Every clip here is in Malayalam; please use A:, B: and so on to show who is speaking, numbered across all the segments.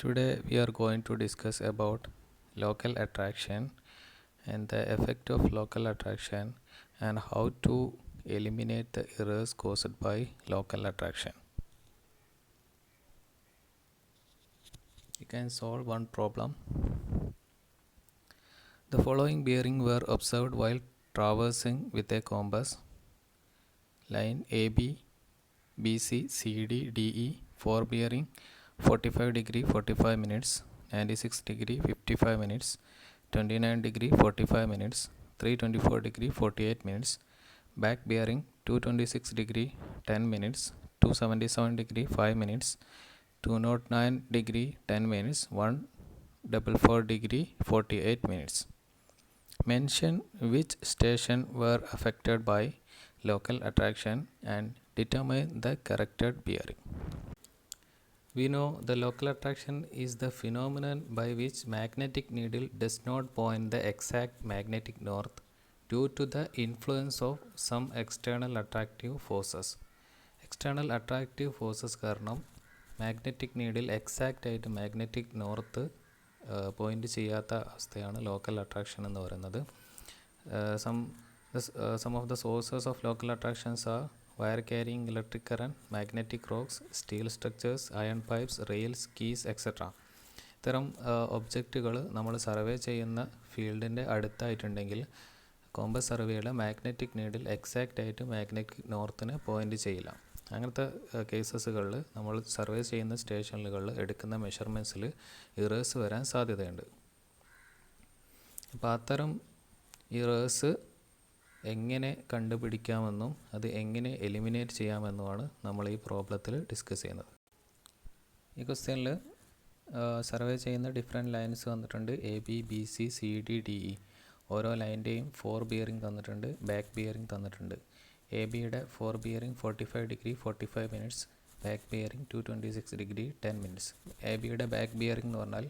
A: Today we are going to discuss about local attraction and the effect of local attraction and how to eliminate the errors caused by local attraction. You can solve one problem. The following bearings were observed while traversing with a compass. Line AB, BC, CD, DE, 4 bearing, 45 degree 45 minutes, 96 degree 55 minutes, 29 degree 45 minutes, 324 degree 48 minutes, back bearing 226 degree 10 minutes, 277 degree 5 minutes, 209 degree 10 minutes, 144 degree 48 minutes. Mention which station were affected by local attraction and determine the corrected bearing. We know the local attraction is the phenomenon by which magnetic needle does not point the exact magnetic north due to the influence of some external attractive forces. External attractive forces കാരണം മാഗ്നറ്റിക് നീഡിൽ എക്സാക്റ്റ് ആയിട്ട് മാഗ്നറ്റിക് നോർത്ത് പോയിന്റ് ചെയ്യാത്ത അവസ്ഥയാണ് ലോക്കൽ അട്രാക്ഷൻ എന്ന് പറയുന്നത്. Some of the sources of local attractions are wire carrying electric current, magnetic rocks, steel structures, iron pipes, rails, keys, etc. ഇത്തരം ഒബ്ജക്റ്റുകൾ നമ്മൾ സർവേ ചെയ്യുന്ന ഫീൽഡിൻ്റെ അടുത്തായിട്ടുണ്ടെങ്കിൽ കോമ്പസ് സർവേയുടെ മാഗ്നറ്റിക് നീഡിൽ എക്സാക്റ്റ് ആയിട്ട് മാഗ്നറ്റിക് നോർത്തിന് പോയിന്റ് ചെയ്യില്ല. അങ്ങനത്തെ കേസസുകളിൽ നമ്മൾ സർവേ ചെയ്യുന്ന സ്റ്റേഷനുകളിൽ എടുക്കുന്ന മെഷർമെൻറ്റ്സിൽ ഇറേഴ്സ് വരാൻ സാധ്യതയുണ്ട്. അപ്പോൾ അത്തരം ഇറേഴ്സ് എങ്ങനെ കണ്ടുപിടിക്കാമെന്നും അത് എങ്ങനെ എലിമിനേറ്റ് ചെയ്യാമെന്നുമാണ് നമ്മൾ ഈ പ്രോബ്ലത്തിൽ ഡിസ്കസ് ചെയ്യുന്നത്. ഈ ക്വസ്റ്റ്യനിൽ സർവേ ചെയ്യുന്ന ഡിഫറെൻറ്റ് ലൈൻസ് തന്നിട്ടുണ്ട്. A B B C C D D E. ഓരോ ലൈൻ്റെയും 4 ബിയറിംഗ് തന്നിട്ടുണ്ട്, ബാക്ക് ബിയറിംഗ് തന്നിട്ടുണ്ട്. എ ബിയുടെ 4 bearing 45 degree 45 minutes, back bearing 226 degree 10 minutes. A ബിയുടെ ബാക്ക് ബിയറിംഗ് എന്ന് പറഞ്ഞാൽ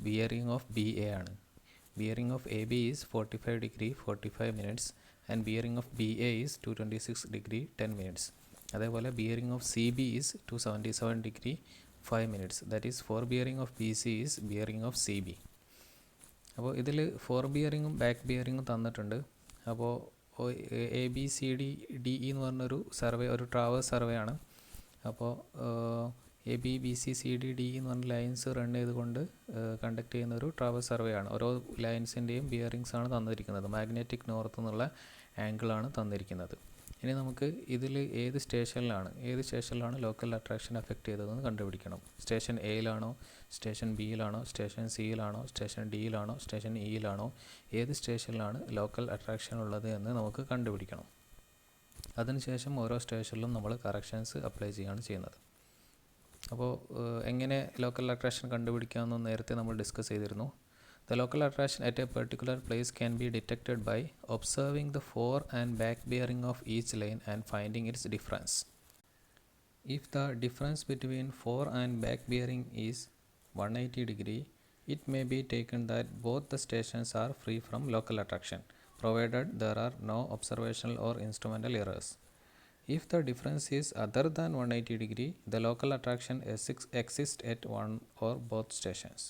A: ബിയറിംഗ് ഓഫ് ബി എ ആണ്. Bearing of A B is 45 degree 45 minutes and bearing of BA is 226 degree 10 minutes. അതേപോലെ bearing of CB is 277 degree 5 minutes. That is 4 bearing of BC is bearing of CB. അപ്പോൾ ഇതിൽ 4 ബിയറിങ്ങും ബാക്ക് ബിയറിങ്ങും തന്നിട്ടുണ്ട്. അപ്പോൾ A B C D D E എന്ന് പറഞ്ഞൊരു സർവേ, ഒരു ട്രാവേഴ്സ് സർവേ ആണ്. അപ്പോൾ A B B C C D D എന്ന് പറഞ്ഞ ലൈൻസ് റൺ ചെയ്തുകൊണ്ട് കണ്ടക്ട് ചെയ്യുന്ന ഒരു ട്രാവേഴ്സ് സർവേ ആണ്. ഓരോ ലൈൻസിൻ്റെയും ബിയറിങ്സ് ആണ് തന്നിരിക്കുന്നത്. മാഗ്നറ്റിക് നോർത്ത് എന്നുള്ള ആംഗിളാണ് തന്നിരിക്കുന്നത്. ഇനി നമുക്ക് ഇതിൽ ഏത് സ്റ്റേഷനിലാണ് ലോക്കൽ അട്രാക്ഷൻ എഫക്റ്റ് ചെയ്തതെന്ന് കണ്ടുപിടിക്കണം. സ്റ്റേഷൻ എയിലാണോ, സ്റ്റേഷൻ ബിയിലാണോ, സ്റ്റേഷൻ സിയിലാണോ, സ്റ്റേഷൻ ഡിയിലാണോ, സ്റ്റേഷൻ ഇയിലാണോ, ഏത് സ്റ്റേഷനിലാണ് ലോക്കൽ അട്രാക്ഷൻ ഉള്ളത് എന്ന് നമുക്ക് കണ്ടുപിടിക്കണം. അതിനുശേഷം ഓരോ സ്റ്റേഷനിലും നമ്മൾ കറക്ഷൻസ് അപ്ലൈ ചെയ്യുകയാണ് ചെയ്യുന്നത്. അപ്പോൾ എങ്ങനെ ലോക്കൽ അട്രാക്ഷൻ കണ്ടുപിടിക്കാമെന്ന് നേരത്തെ നമ്മൾ ഡിസ്കസ് ചെയ്തിരുന്നു. The local attraction at a particular place can be detected by observing the fore and back bearing of each line and finding its difference. If the difference between fore and back bearing is 180 degree, it may be taken that both the stations are free from local attraction, provided there are no observational or instrumental errors. If the difference is other than 180 degree, the local attraction exists at one or both stations.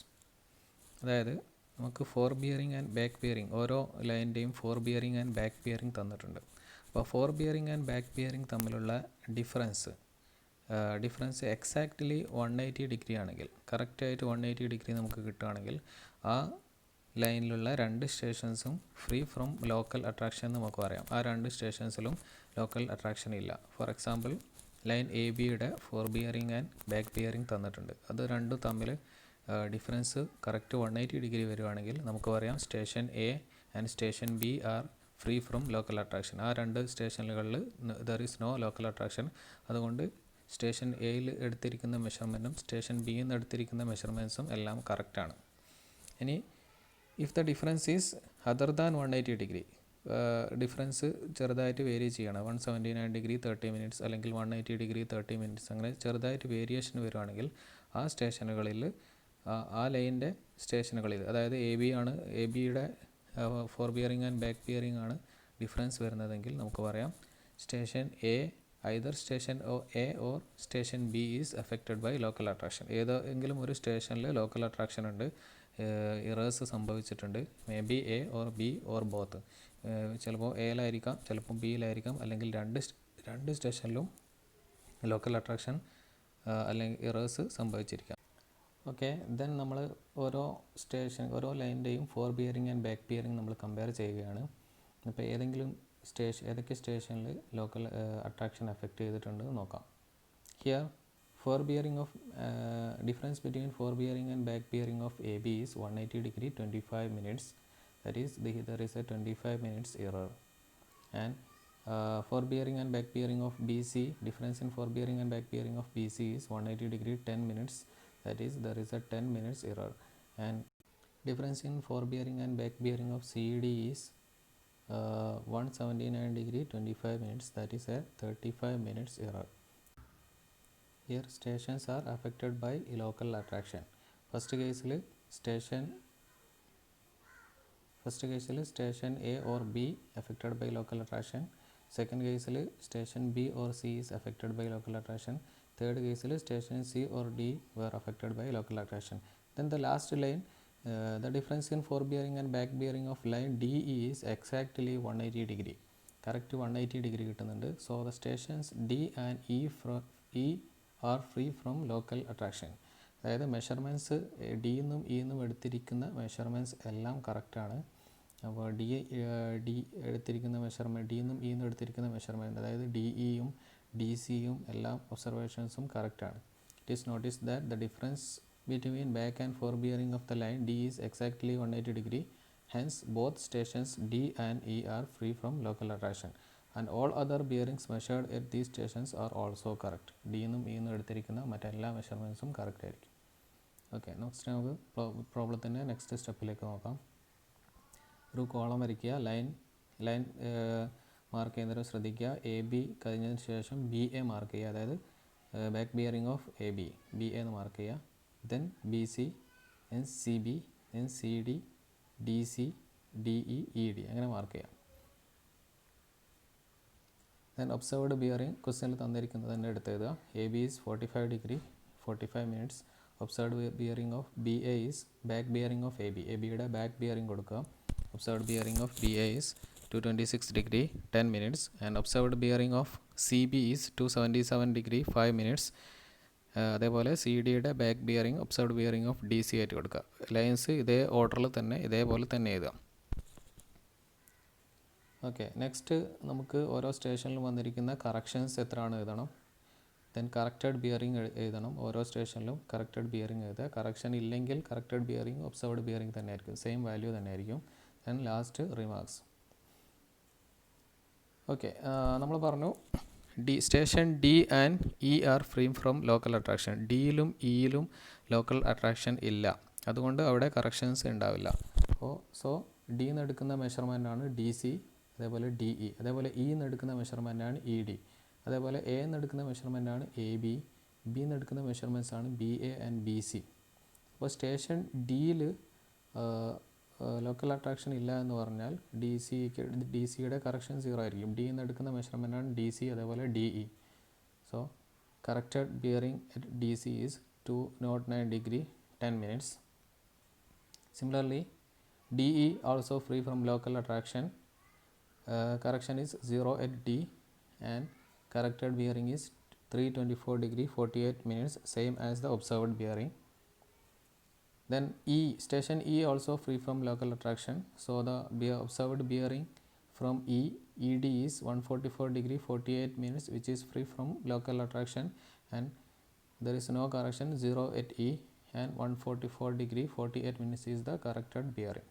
A: അതായത് നമുക്ക് 4 ബിയറിംഗ് ആൻഡ് ബാക്ക് ബിയറിംഗ്, ഓരോ ലൈൻ്റെയും 4 ബിയറിംഗ് ആൻഡ് ബാക്ക് ബിയറിംഗ് തന്നിട്ടുണ്ട്. അപ്പോൾ 4 ബിയറിംഗ് ആൻഡ് ബാക്ക് ബിയറിംഗ് തമ്മിലുള്ള ഡിഫറൻസ് എക്സാക്റ്റ്ലി 180 ഡിഗ്രി ആണെങ്കിൽ, കറക്റ്റായിട്ട് 180 ഡിഗ്രി നമുക്ക് കിട്ടുകയാണെങ്കിൽ ആ ലൈനിലുള്ള 2 സ്റ്റേഷൻസും ഫ്രീ ഫ്രം ലോക്കൽ അട്രാക്ഷൻ എന്ന് നമുക്ക് പറയാം. ആ 2 സ്റ്റേഷൻസിലും ലോക്കൽ അട്രാക്ഷൻ ഇല്ല. ഫോർ എക്സാമ്പിൾ ലൈൻ എ ബിയുടെ 4 ബിയറിംഗ് ആൻഡ് ബാക്ക് ബിയറിംഗ് തന്നിട്ടുണ്ട്. അത് രണ്ടും തമ്മിൽ ഡിഫറൻസ് കറക്റ്റ് 180 ഡിഗ്രി വരുവാണെങ്കിൽ നമുക്ക് പറയാം station A and station B are free from local attraction. ആ 2 സ്റ്റേഷനുകളിൽ there is no local attraction. അതുകൊണ്ട് സ്റ്റേഷൻ എയിൽ എടുത്തിരിക്കുന്ന മെഷർമെൻറ്റും സ്റ്റേഷൻ ബിയിൽ നിന്ന് എടുത്തിരിക്കുന്ന മെഷർമെൻറ്റ്സും എല്ലാം കറക്റ്റാണ്. ഇനി if the difference is other than 180 degree, difference ചെറുതായിട്ട് വേരി ചെയ്യണം. 179 ഡിഗ്രി 30 മിനിറ്റ്സ് അല്ലെങ്കിൽ 180 ഡിഗ്രി 30 മിനിറ്റ്സ്, അങ്ങനെ ചെറുതായിട്ട് വേരിയേഷൻ വരുവാണെങ്കിൽ ആ സ്റ്റേഷനുകളിൽ, ആ ലൈനിൻ്റെ സ്റ്റേഷനുകളിൽ, അതായത് എ ബിയുടെ 4 ബിയറിംഗ് ആൻഡ് ബാക്ക് ബിയറിംഗ് ആണ് ഡിഫറൻസ് വരുന്നതെങ്കിൽ നമുക്ക് പറയാം station A either station A or station B is affected by local attraction. ഏതെങ്കിലും ഒരു സ്റ്റേഷനിൽ ലോക്കൽ അട്രാക്ഷൻ ഉണ്ട്, ഇറേഴ്സ് സംഭവിച്ചിട്ടുണ്ട്. Maybe A or B or both. ചിലപ്പോൾ എയിലായിരിക്കാം, ചിലപ്പോൾ ബിയിലായിരിക്കാം, അല്ലെങ്കിൽ രണ്ട് സ്റ്റേഷനിലും ലോക്കൽ അട്രാക്ഷൻ അല്ലെങ്കിൽ ഇറേഴ്സ് സംഭവിച്ചിരിക്കാം. ഓക്കെ, ദെൻ നമ്മൾ ഓരോ ലൈനിൻ്റെയും fore bearing and back bearing നമ്മൾ കമ്പയർ ചെയ്യുകയാണ്. അപ്പോൾ ഏതൊക്കെ സ്റ്റേഷനിൽ ലോക്കൽ അട്രാക്ഷൻ എഫക്റ്റ് ചെയ്തിട്ടുണ്ട് നോക്കാം. Here for bearing of difference between four bearing and back bearing of A B is 180 degree 25 minutes. That is there is a 25 minutes error. And for bearing and back bearing of BC, difference in for bearing and back bearing of BC is 180 degree 10 minutes. That is there is a 10 minutes error. And difference in for bearing and back bearing of CD is 179 degree 25 minutes. That is a 35 minutes error. Here stations are affected by local attraction. First case station A or B affected by local attraction. Second case station B or C is affected by local attraction. Third case station C or D were affected by local attraction. Then the last line, the difference in for bearing and back bearing of line D is exactly 180 degree. Correct 180 degree കിട്ടുന്നുണ്ട്. So the stations D and E are free from local attraction. അതായത് മെഷർമെൻറ്റ്സ് ഡിന്നും ഇന്നും എടുത്തിരിക്കുന്ന മെഷർമെൻറ്റ്സ് എല്ലാം കറക്റ്റാണ്. അപ്പോൾ ഡി എടുത്തിരിക്കുന്ന മെഷർമെൻറ്റ്, ഡിന്നും ഇന്നും എടുത്തിരിക്കുന്ന മെഷർമെൻറ്റ്, അതായത് ഡി ഇയും ഡി സിയും എല്ലാം ഒബ്സർവേഷൻസും കറക്റ്റാണ്. It is notice that the difference between back and four bearing of the line D is exactly 180 degree. Hence both stations D and E are free from local attraction. And all other bearings measured at these stations are also correct. ഡിന്നും ഇന്നും എടുത്തിരിക്കുന്ന മറ്റെല്ലാ മെഷർമെൻറ്റ്സും കറക്റ്റ് ആയിരിക്കും. ഓക്കെ, നെക്സ്റ്റ് നമുക്ക് പ്രോബ്ലത്തിൻ്റെ നെക്സ്റ്റ് സ്റ്റെപ്പിലേക്ക് നോക്കാം. ഒരു കോളം വരയ്ക്കുക, ലൈൻ മാർക്ക് ചെയ്യുന്നവരെ ശ്രദ്ധിക്കുക. എ ബി കഴിഞ്ഞതിന് ശേഷം ബി എ മാർക്ക് ചെയ്യുക, അതായത് back bearing of A B എന്ന് മാർക്ക് ചെയ്യുക. Then B C, then C B, then C D, D C, D E, E D അങ്ങനെ മാർക്ക് ചെയ്യാം. ദെൻ ഒബ്സർവ്ഡ് ബിയറിംഗ് ക്വസ്റ്റ്യനിൽ തന്നിരിക്കുന്നത് തന്നെ എടുത്ത് എഴുതുക. A B is 45 degree 45 minutes. Observed bearing of B A is back bearing of A B. A ബിയുടെ ബാക്ക് ബിയറിംഗ് കൊടുക്കുക. Observed bearing of B A is 226 degree 10 minutes. And observed bearing of C B is 277 degree 5 minutes. അതേപോലെ സി ഡിയുടെ back bearing observed bearing of D C ആയിട്ട് കൊടുക്കുക. ലൈൻസ് ഇതേ ഓർഡറിൽ തന്നെ ഇതേപോലെ തന്നെ എഴുതുക. ഓക്കെ, നെക്സ്റ്റ് നമുക്ക് ഓരോ സ്റ്റേഷനിലും വന്നിരിക്കുന്ന കറക്ഷൻസ് എത്രയാണ് എഴുതണം. ദെൻ കറക്റ്റഡ് ബിയറിംഗ് എഴുതണം. ഓരോ സ്റ്റേഷനിലും കറക്റ്റഡ് ബിയറിംഗ് എഴുതുക. കറക്ഷൻ ഇല്ലെങ്കിൽ കറക്റ്റഡ് ബിയറിംഗ് ഒബ്സർവ്ഡ് ബിയറിംഗ് തന്നെ ആയിരിക്കും, സെയിം വാല്യൂ തന്നെ ആയിരിക്കും. Then last remarks. ഓക്കെ, നമ്മൾ പറഞ്ഞു station D and E are free from local attraction. ഡിയിലും ഇയിലും ലോക്കൽ അട്രാക്ഷൻ ഇല്ല, അതുകൊണ്ട് അവിടെ കറക്ഷൻസ് ഉണ്ടാവില്ല. സോ ഡിന്ന് എടുക്കുന്ന മെഷർമെൻ്റാണ് ഡി സി, അതേപോലെ ഡി ഇ. അതേപോലെ ഇന്ന് എടുക്കുന്ന മെഷർമെൻ്റാണ് ഇ ഡി. അതേപോലെ എ എന്ന് എടുക്കുന്ന മെഷർമെൻ്റാണ് എ ബി. ബി എന്ന് എടുക്കുന്ന മെഷർമെൻറ്റ്സ് ആണ് B A and B C. അപ്പോൾ സ്റ്റേഷൻ ഡിയിൽ ലോക്കൽ അട്രാക്ഷൻ ഇല്ല എന്ന് പറഞ്ഞാൽ ഡി സിയുടെ കറക്ഷൻ 0 ആയിരിക്കും. ഡി എന്ന് എടുക്കുന്ന മെഷർമെൻ്റാണ് ഡി സി, അതേപോലെ D E. So corrected bearing at D C is 209 degree 10 minutes. Similarly, DE also free from local attraction. Correction is 0 at D and corrected bearing is 324 degree 48 minutes, same as the observed bearing. Then E, station E also free from local attraction. So the observed bearing from ED is 144 degree 48 minutes, which is free from local attraction, and there is no correction 0 at E, and 144 degree 48 minutes is the corrected bearing.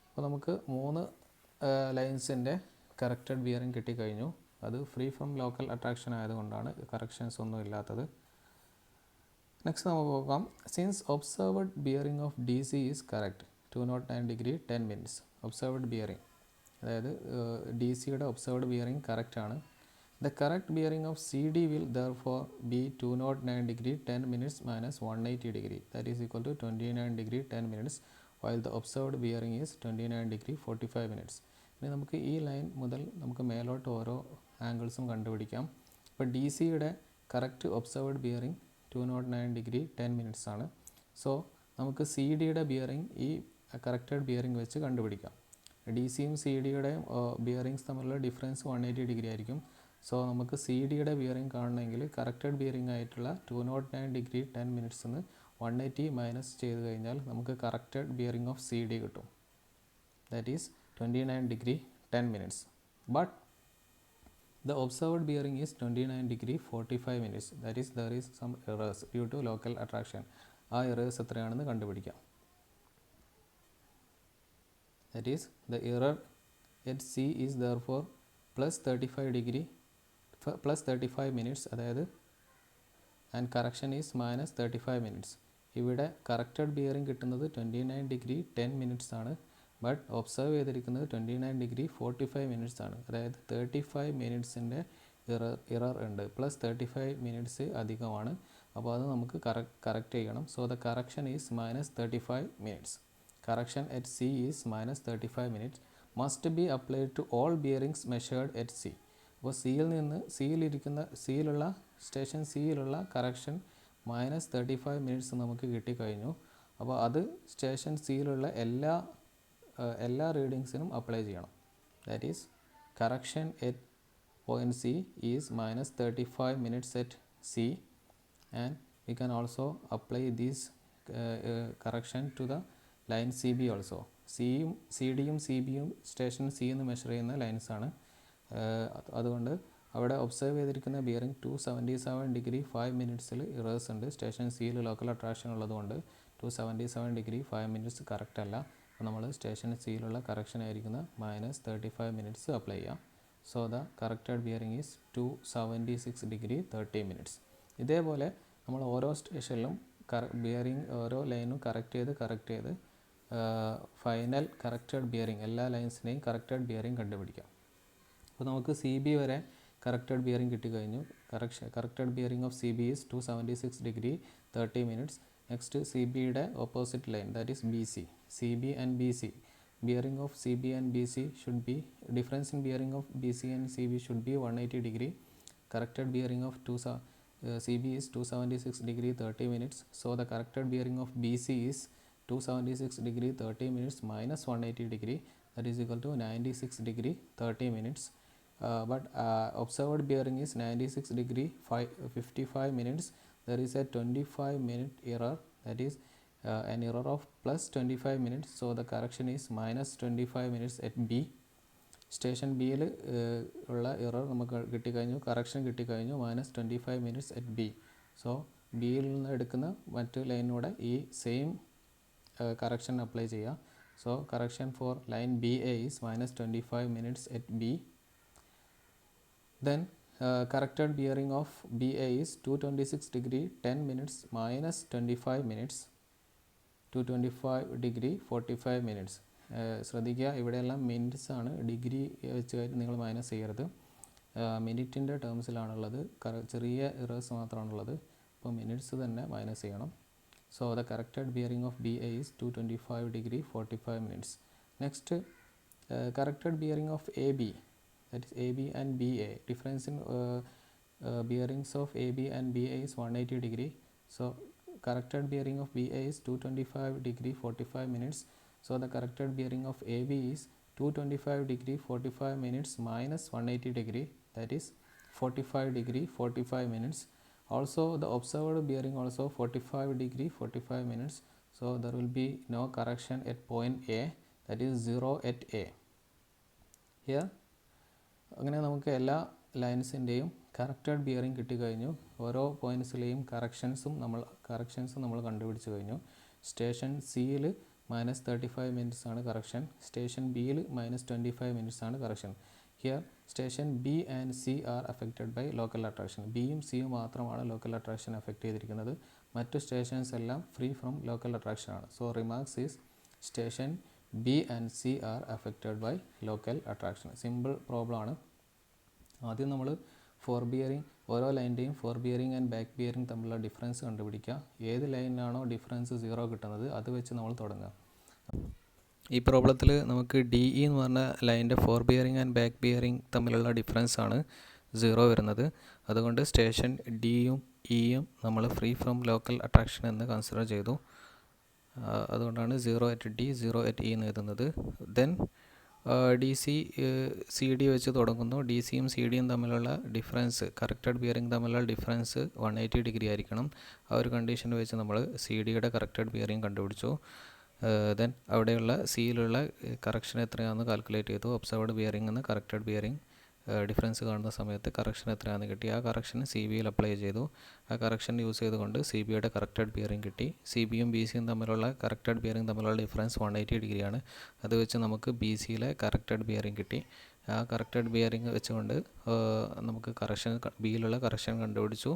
A: അപ്പോൾ നമുക്ക് 3 ലൈൻസിൻ്റെ കറക്റ്റഡ് ബിയറിംഗ് കിട്ടിക്കഴിഞ്ഞു. അത് ഫ്രീ ഫ്രം ലോക്കൽ അട്രാക്ഷൻ ആയതുകൊണ്ടാണ് കറക്ഷൻസ് ഒന്നും ഇല്ലാത്തത്. നെക്സ്റ്റ് നമുക്ക് നോക്കാം. Since observed bearing of D C is correct 209 degree 10 minutes. Observed bearing, അതായത് ഡി സിയുടെ ഒബ്സർവ്ഡ് ബിയറിംഗ് കറക്റ്റ് ആണ്. The correct bearing of CD will therefore be 209 degree 10 minutes minus 180 degree, that is equal to 29 degree 10 minutes, while the observed bearing is 29 degree 45 minutes. ഇനി നമുക്ക് ഈ ലൈൻ മുതൽ നമുക്ക് മേലോട്ട് ഓരോ ആംഗിൾസും കണ്ടുപിടിക്കാം. ഇപ്പോൾ ഡി സിയുടെ correct observed bearing 209 degree 10 minutes ആണ്. സോ നമുക്ക് സി ഡിയുടെ ബിയറിംഗ് ഈ കറക്റ്റഡ് ബിയറിംഗ് വെച്ച് കണ്ടുപിടിക്കാം. ഡി സിയും സി ഡിയുടെ ബിയറിങ്സ് തമ്മിലുള്ള ഡിഫറൻസ് 180 ഡിഗ്രി ആയിരിക്കും. സോ നമുക്ക് സി ഡിയുടെ ബിയറിംഗ് കാണണമെങ്കിൽ കറക്റ്റഡ് ബിയറിംഗ് ആയിട്ടുള്ള 209 ഡിഗ്രി 10 മിനിറ്റ്സ് നിന്ന് 180 മൈനസ് ചെയ്ത് കഴിഞ്ഞാൽ നമുക്ക് corrected bearing of C D കിട്ടും. That is 29 degree 10 minutes. But the observed bearing is 29 degree 45 minutes. That is, there is some errors due to local attraction. ആ errors എത്രയാണെന്ന് കണ്ടുപിടിക്കാം. That is, the error at C is therefore plus 35 minutes, അതായത് and correction is minus 35 minutes. ഇവിടെ കറക്റ്റഡ് ബിയറിംഗ് കിട്ടുന്നത് 29 degree 10 minutes ആണ്. ബട്ട് ഒബ്സർവ് ചെയ്തിരിക്കുന്നത് 29 degree 45 മിനിറ്റ്സ് ആണ്. അതായത് 35 മിനിറ്റ്സിൻ്റെ ഇറർ ഉണ്ട്. പ്ലസ് 35 മിനിറ്റ്സ് അധികമാണ്. അപ്പോൾ അത് നമുക്ക് കറക്റ്റ് ചെയ്യണം. So the correction is minus 35 minutes. Correction at C is minus 35 minutes must be applied to all bearings measured at C. അപ്പോൾ സിയിലുള്ള സ്റ്റേഷൻ സിയിലുള്ള കറക്ഷൻ മൈനസ് 35 മിനിറ്റ്സ് നമുക്ക് കിട്ടിക്കഴിഞ്ഞു. അപ്പോൾ അത് സ്റ്റേഷൻ സിയിലുള്ള എല്ലാ റീഡിങ്സിനും അപ്ലൈ ചെയ്യണം. That is correction at point C is minus 35 minutes at C and we can also apply these correction to the line C B also. C ഡിയും സി ബിയും സ്റ്റേഷൻ സി എന്ന് മെഷർ ചെയ്യുന്ന ലൈൻസാണ്. അതുകൊണ്ട് അവിടെ ഒബ്സർവ് ചെയ്തിരിക്കുന്ന ബിയറിംഗ് 277 ഡിഗ്രി 5 മിനിറ്റ്സിൽ ഇറേഴ്സ് ഉണ്ട്. സ്റ്റേഷൻ സിയിൽ ലോക്കൽ അട്രാക്ഷൻ ഉള്ളതുകൊണ്ട് 277 ഡിഗ്രി 5 മിനിറ്റ്സ് കറക്റ്റ് അല്ല. അപ്പോൾ നമ്മൾ സ്റ്റേഷൻ സിയിലുള്ള കറക്ഷൻ ആയിരിക്കുന്ന മൈനസ് 35 മിനിറ്റ്സ് അപ്ലൈ ചെയ്യാം. So the corrected bearing is 276 degree 30 minutes. ഇതേപോലെ നമ്മൾ ഓരോ സ്റ്റേഷനിലും ബിയറിംഗ് ഓരോ ലൈനും കറക്റ്റ് ചെയ്ത് ഫൈനൽ കറക്റ്റഡ് ബിയറിംഗ് എല്ലാ ലൈൻസിനെയും കറക്റ്റഡ് ബിയറിംഗ് കണ്ടുപിടിക്കാം. അപ്പോൾ നമുക്ക് സി ബി വരെ കറക്റ്റഡ് ബിയറിംഗ് കിട്ടിക്കഴിഞ്ഞു. Corrected bearing of C B is 276 degree 30 minutes. Next C ബിയുടെ opposite line that is B C. C B and B C bearing of C B and B C should be difference in bearing of B C and C B should be 180 degree. Corrected bearing of C B is 276 degree 30 minutes. So the corrected bearing of B C is 276 degree 30 minutes minus 180 degree, that is equal to 96 degree 30 minutes. But observed bearing is 96 degree 55 minutes. There is a 25 minute error, that is an error of plus 25 minutes. So the correction is minus 25 minutes at B. Station ബിയിൽ ഉള്ള എറർ നമുക്ക് കിട്ടിക്കഴിഞ്ഞു, കറക്ഷൻ കിട്ടിക്കഴിഞ്ഞു minus 25 minutes at B. So ബിയിൽ നിന്ന് എടുക്കുന്ന മറ്റ് ലൈനിലൂടെ ഈ സെയിം correction apply ചെയ്യുക. So correction for line BA is minus 25 minutes at B. Then corrected bearing of BA is 226 degree 10 minutes minus 25 minutes, 225 degree 45 minutes. ശ്രദ്ധിക്കുക, ഇവിടെയെല്ലാം മിനിറ്റ്സ് ആണ്, ഡിഗ്രി വെച്ച് നിങ്ങൾ മൈനസ് ചെയ്യരുത്. മിനിറ്റിൻ്റെ ടേംസിലാണുള്ളത്, ചെറിയ ഇറേഴ്സ് മാത്രമാണുള്ളത്. അപ്പോൾ മിനിറ്റ്സ് തന്നെ മൈനസ് ചെയ്യണം. So the corrected bearing of BA is 225 degree 45 minutes. Next corrected bearing of AB, that is AB and BA. Difference in bearings of AB and BA is 180 degree. So corrected bearing of BA is 225 degree 45 minutes. So the corrected bearing of AB is 225 degree 45 minutes minus 180 degree, that is 45 degree 45 minutes. Also the observed bearing also 45 degree 45 minutes. So there will be no correction at point A, that is 0 at A. Here അങ്ങനെ നമുക്ക് എല്ലാ ലൈൻസിൻ്റെയും കറക്റ്റഡ് ബിയറിംഗ് കിട്ടിക്കഴിഞ്ഞു. ഓരോ പോയിൻറ്റ്സിലെയും കറക്ഷൻസും നമ്മൾ കണ്ടുപിടിച്ച് കഴിഞ്ഞു. സ്റ്റേഷൻ സിയിൽ മൈനസ് 35 മിനിറ്റ്സ് ആണ് കറക്ഷൻ. സ്റ്റേഷൻ ബിയിൽ മൈനസ് 25 മിനിറ്റ്സ് ആണ് correction. Here station B and C are affected by local attraction. ബിയും സിയും മാത്രമാണ് ലോക്കൽ അട്രാക്ഷൻ അഫക്റ്റ് ചെയ്തിരിക്കുന്നത്. മറ്റു സ്റ്റേഷൻസ് എല്ലാം ഫ്രീ ഫ്രം ലോക്കൽ അട്രാക്ഷൻ ആണ്. So remarks is station B and C are affected by local attraction. Simple problem ആണ്. ആദ്യം നമ്മൾ ഫോർ ബിയറിംഗ്, ഓരോ ലൈൻ്റെയും fore bearing and back bearing തമ്മിലുള്ള ഡിഫറൻസ് കണ്ടുപിടിക്കുക. ഏത് ലൈനിനാണോ ഡിഫറൻസ് 0 കിട്ടുന്നത് അത് വെച്ച് നമ്മൾ തുടങ്ങുക. ഈ പ്രോബ്ലത്തിൽ നമുക്ക് ഡി ഇ എന്ന് പറഞ്ഞ ലൈൻ്റെ fore bearing and back bearing തമ്മിലുള്ള ഡിഫറൻസ് ആണ് 0 വരുന്നത്. അതുകൊണ്ട് സ്റ്റേഷൻ ഡിയും ഇയും നമ്മൾ ഫ്രീ ഫ്രം ലോക്കൽ അട്രാക്ഷൻ എന്ന് കൺസിഡർ ചെയ്തു. അതുകൊണ്ടാണ് 0 at D 0 at E എന്ന് എഴുതുന്നത്. Then D C C D വെച്ച് തുടങ്ങുന്നു. ഡി സിയും സി ഡിയും തമ്മിലുള്ള ഡിഫറൻസ്, കറക്റ്റഡ് ബിയറിംഗ് തമ്മിലുള്ള ഡിഫറൻസ് 180 ഡിഗ്രി ആയിരിക്കണം. ആ ഒരു കണ്ടീഷൻ വെച്ച് നമ്മൾ സി ഡിയുടെ കറക്റ്റഡ് ബിയറിംഗ് കണ്ടുപിടിച്ചു. ദെൻ അവിടെയുള്ള സിയിലുള്ള കറക്ഷൻ എത്രയാണെന്ന് കാൽക്കുലേറ്റ് ചെയ്തു. ഒബ്സർവ്ഡ് ബിയറിംഗ് എന്ന് കറക്റ്റഡ് ബിയറിംഗ് ഡിഫറൻസ് കാണുന്ന സമയത്ത് കറക്ഷൻ എത്രയാണെന്ന് കിട്ടി. ആ കറക്ഷൻ സി ബിയിൽ അപ്ലൈ ചെയ്തു. ആ കറക്ഷൻ യൂസ് ചെയ്തുകൊണ്ട് സി ബിയുടെ കറക്റ്റഡ് ബിയറിംഗ് കിട്ടി. സി ബിയും ബി സിയും തമ്മിലുള്ള കറക്റ്റഡ് ബിയറിംഗ് തമ്മിലുള്ള ഡിഫറൻസ് 180 ഡിഗ്രിയാണ്. അത് വെച്ച് നമുക്ക് ബി സിയിലെ കറക്റ്റഡ് ബിയറിംഗ് കിട്ടി. ആ കറക്റ്റഡ് ബിയറിംഗ് വെച്ചുകൊണ്ട് നമുക്ക് ബിയിലുള്ള കറക്ഷൻ കണ്ടുപിടിച്ചു.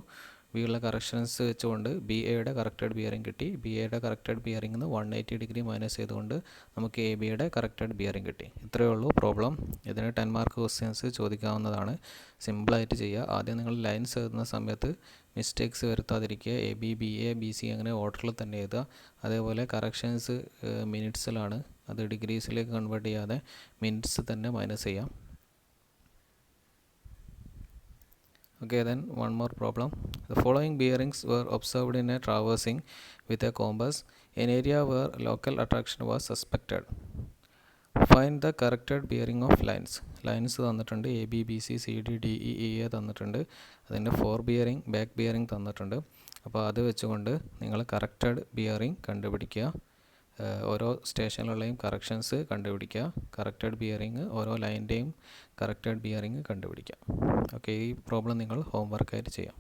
A: ബിയുള്ള കറക്ഷൻസ് വെച്ചുകൊണ്ട് ബി എയുടെ കറക്റ്റഡ് ബിയറിംഗ് കിട്ടി. ബി എയുടെ കറക്റ്റഡ് ബിയറിംഗ് നിന്ന് 180 ഡിഗ്രി മൈനസ് ചെയ്തുകൊണ്ട് നമുക്ക് എ ബിയുടെ കറക്റ്റഡ് ബിയറിംഗ് കിട്ടി. ഇത്രയേ ഉള്ളൂ പ്രോബ്ലം. ഇതിന് 10 മാർക്ക് ക്വസ്റ്റ്യൻസ് ചോദിക്കാവുന്നതാണ്. സിമ്പിളായിട്ട് ചെയ്യുക. ആദ്യം നിങ്ങൾ ലൈൻസ് എഴുതുന്ന സമയത്ത് മിസ്റ്റേക്സ് വരുത്താതിരിക്കുക. A B, B A, B C അങ്ങനെ ഓർഡറിൽ തന്നെ എഴുതുക. അതേപോലെ കറക്ഷൻസ് മിനിറ്റ്സിലാണ്, അത് ഡിഗ്രീസിലേക്ക് കൺവേർട്ട് ചെയ്യാതെ മിനിറ്റ്സ് തന്നെ മൈനസ് ചെയ്യാം. Okay, then one more problem. The following bearings were observed in a traversing with a compass in area where local attraction was suspected. Find the corrected bearing of lines. Lines തന്നിട്ടുണ്ട്. A B, B C, C D, D E, E A തന്നിട്ടുണ്ട്. അതിൻ്റെ ഫോർ ബിയറിംഗ്, ബാക്ക് ബിയറിംഗ് തന്നിട്ടുണ്ട്. അപ്പോൾ അത് വെച്ചുകൊണ്ട് നിങ്ങൾ കറക്റ്റഡ് ബിയറിംഗ് കണ്ടുപിടിക്കുക. ഓരോ സ്റ്റേഷനിലുള്ളയും കറക്ഷൻസ് കണ്ടുപിടിക്കുക. കറക്റ്റഡ് ബിയറിംഗ്, ഓരോ ലൈൻ്റെയും കറക്റ്റഡ് ബിയറിംഗ് കണ്ടുപിടിക്കുക. ഓക്കെ, ഈ പ്രോബ്ലം നിങ്ങൾ ഹോംവർക്കായിട്ട് ചെയ്യാം.